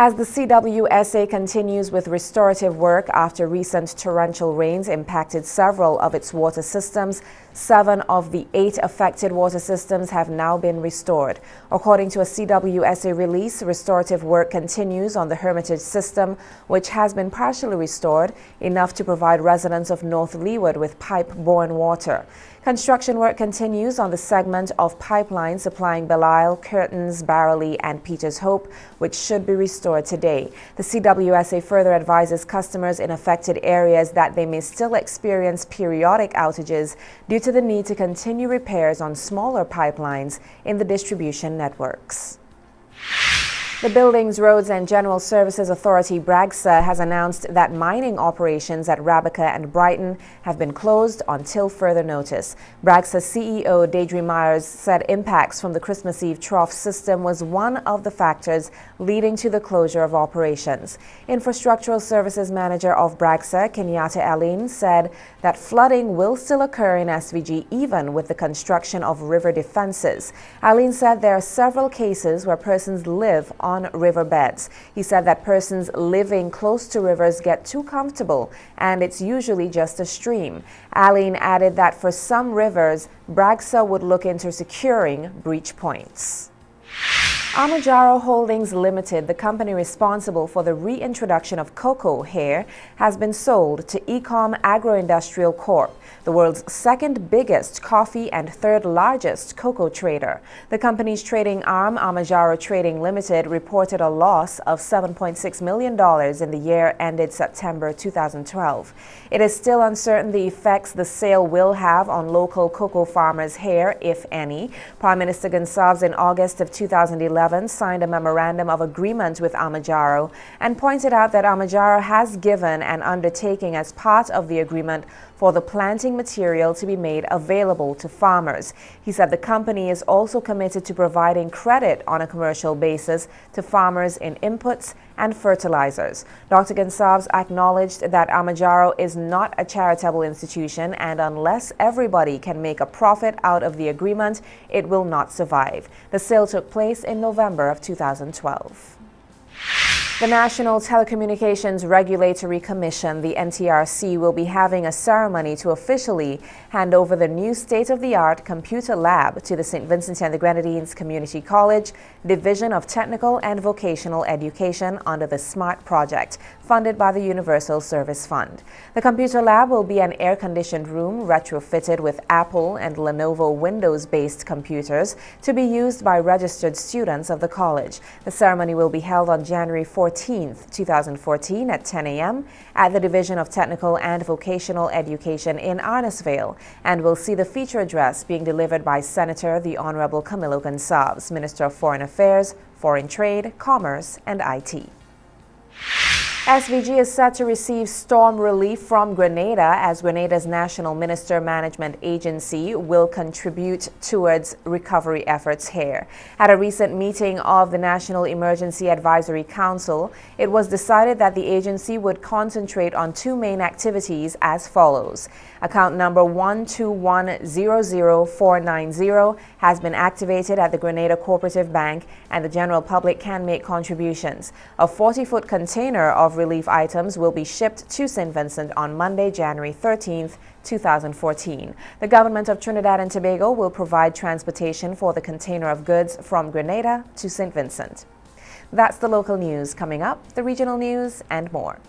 As the CWSA continues with restorative work after recent torrential rains impacted several of its water systems, 7 of the 8 affected water systems have now been restored. According to a CWSA release, restorative work continues on the Hermitage system, which has been partially restored, enough to provide residents of North Leeward with pipe-borne water. Construction work continues on the segment of pipeline supplying Belial, Curtains, Barrowley and Peters Hope, which should be restored today. The CWSA further advises customers in affected areas that they may still experience periodic outages due to the need to continue repairs on smaller pipelines in the distribution networks. The Buildings, Roads and General Services Authority, BRAGSA, has announced that mining operations at Rabica and Brighton have been closed until further notice. BRAGSA CEO Deidre Myers said impacts from the Christmas Eve trough system was one of the factors leading to the closure of operations. Infrastructural Services Manager of BRAGSA, Kenyatta Aline, said that flooding will still occur in SVG even with the construction of river defenses. Aline said there are several cases where persons live on riverbeds. He said that persons living close to rivers get too comfortable and it's usually just a stream. Aline added that for some rivers, BRAGSA would look into securing breach points. Amajaro Holdings Limited, the company responsible for the reintroduction of cocoa here, has been sold to Ecom Agro-Industrial Corp., the world's second biggest coffee and third largest cocoa trader. The company's trading arm, Amajaro Trading Limited, reported a loss of $7.6 million in the year ended September 2012. It is still uncertain the effects the sale will have on local cocoa farmers here, if any. Prime Minister Gonsalves in August of 2011 signed a memorandum of agreement with Amajaro and pointed out that Amajaro has given an undertaking as part of the agreement for the planting material to be made available to farmers. He said the company is also committed to providing credit on a commercial basis to farmers in inputs and fertilizers. Dr. Gonsalves acknowledged that Amajaro is not a charitable institution and unless everybody can make a profit out of the agreement, it will not survive. The sale took place in November of 2012. The National Telecommunications Regulatory Commission, the NTRC, will be having a ceremony to officially hand over the new state-of-the-art computer lab to the St. Vincent and the Grenadines Community College Division of Technical and Vocational Education under the SMART project, funded by the Universal Service Fund. The computer lab will be an air-conditioned room retrofitted with Apple and Lenovo Windows-based computers to be used by registered students of the college. The ceremony will be held on January 14th, 2014 at 10 a.m. at the Division of Technical and Vocational Education in Arnesvale and will see the feature address being delivered by Senator the Honorable Camilo Gonsalves, Minister of Foreign Affairs, Foreign Trade, Commerce and IT. SVG is set to receive storm relief from Grenada as Grenada's National Minister Management Agency will contribute towards recovery efforts here. At a recent meeting of the National Emergency Advisory Council, it was decided that the agency would concentrate on 2 main activities as follows. Account number 121000490 has been activated at the Grenada Cooperative Bank and the general public can make contributions. A 40-foot container of relief items will be shipped to St. Vincent on Monday, January 13th, 2014. The government of Trinidad and Tobago will provide transportation for the container of goods from Grenada to St. Vincent. That's the local news. Coming up, the regional news and more.